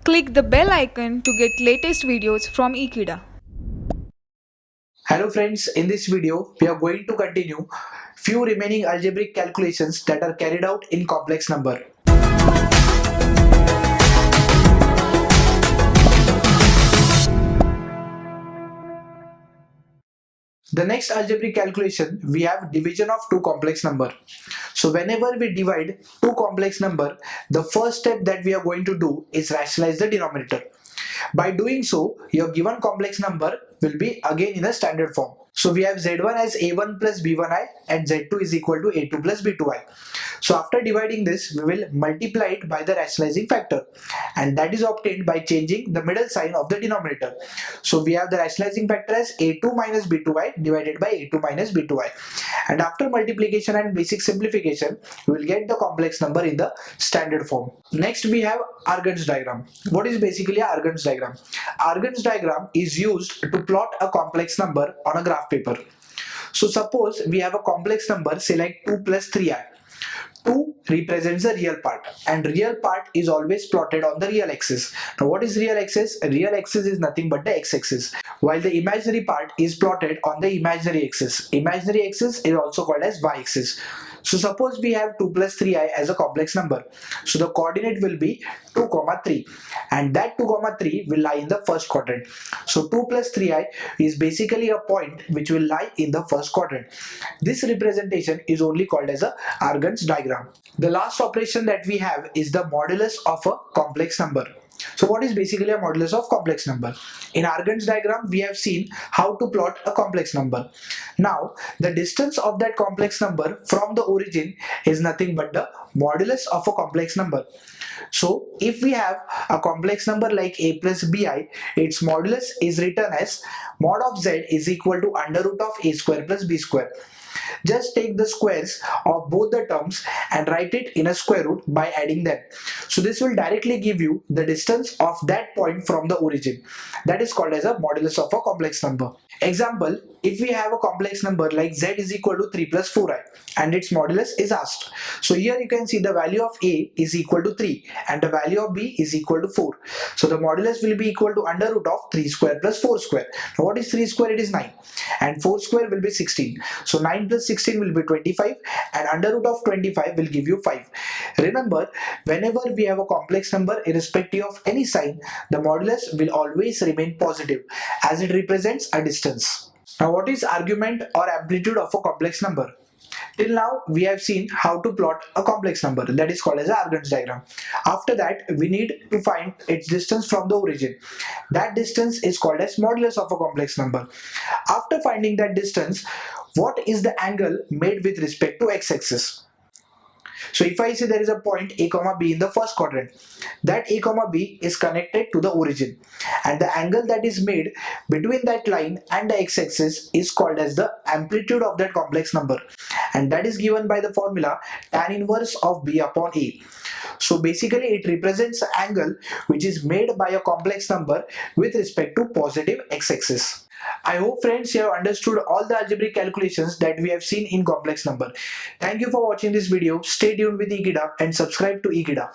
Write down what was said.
Click the bell icon to get latest videos from Ekeeda. Hello friends, in this video we are going to continue few remaining algebraic calculations that are carried out in complex number. The next algebraic calculation, we have division of two complex number. So whenever we divide two complex number, the first step that we are going to do is rationalize the denominator. By doing so, your given complex number will be again in a standard form. So we have Z1 as A1 plus B1i and Z2 is equal to A2 plus B2i. So after dividing this, we will multiply it by the rationalizing factor, and that is obtained by changing the middle sign of the denominator. So we have the rationalizing factor as A2 minus B2i divided by A2 minus B2i. And after multiplication and basic simplification, we will get the complex number in the standard form. Next we have Argons diagram. What is basically an Argons diagram? Argons diagram is used to plot a complex number on a graph paper. So suppose we have a complex number, say like 2 plus 3i. 2 represents the real part, and real part is always plotted on the real axis. Now what is real axis? Real axis is nothing but the x-axis, while the imaginary part is plotted on the imaginary axis. Imaginary axis is also called as y-axis. So suppose we have 2 plus 3i as a complex number. So the coordinate will be 2, 3, and that 2, 3 will lie in the first quadrant. So 2 plus 3i is basically a point which will lie in the first quadrant. This representation is only called as a Argons diagram. The last operation that we have is the modulus of a complex number. So what is basically a modulus of complex number? In Argons diagram, we have seen how to plot a complex number. Now, the distance of that complex number from the origin is nothing but the modulus of a complex number. So if we have a complex number like a plus bi, its modulus is written as mod of z is equal to under root of a square plus b square. Just take the squares of both the terms and write it in a square root by adding them. So this will directly give you the distance of that point from the origin. That is called as a modulus of a complex number. Example, if we have a complex number like z is equal to 3 plus 4i and its modulus is asked. So here you can see the value of a is equal to 3 and the value of b is equal to 4. So the modulus will be equal to under root of 3 square plus 4 square. Now what is 3 square? It is 9, and 4 square will be 16. So 9 plus 16 will be 25, and under root of 25 will give you 5. Remember, whenever we have a complex number irrespective of any sign, the modulus will always remain positive as it represents a distance. Now what is argument or amplitude of a complex number? Till now we have seen how to plot a complex number, that is called as an Argons diagram. After that we need to find its distance from the origin. That distance is called as modulus of a complex number. After finding that distance, what is the angle made with respect to x-axis? So if I say there is a point a comma b in the first quadrant, that a comma b is connected to the origin, and the angle that is made between that line and the x-axis is called as the amplitude of that complex number, and that is given by the formula tan inverse of b upon a. So basically it represents the angle which is made by a complex number with respect to positive x-axis. I hope friends you have understood all the algebraic calculations that we have seen in complex number. Thank you for watching this video. Stay tuned with Ekeeda and subscribe to Ekeeda.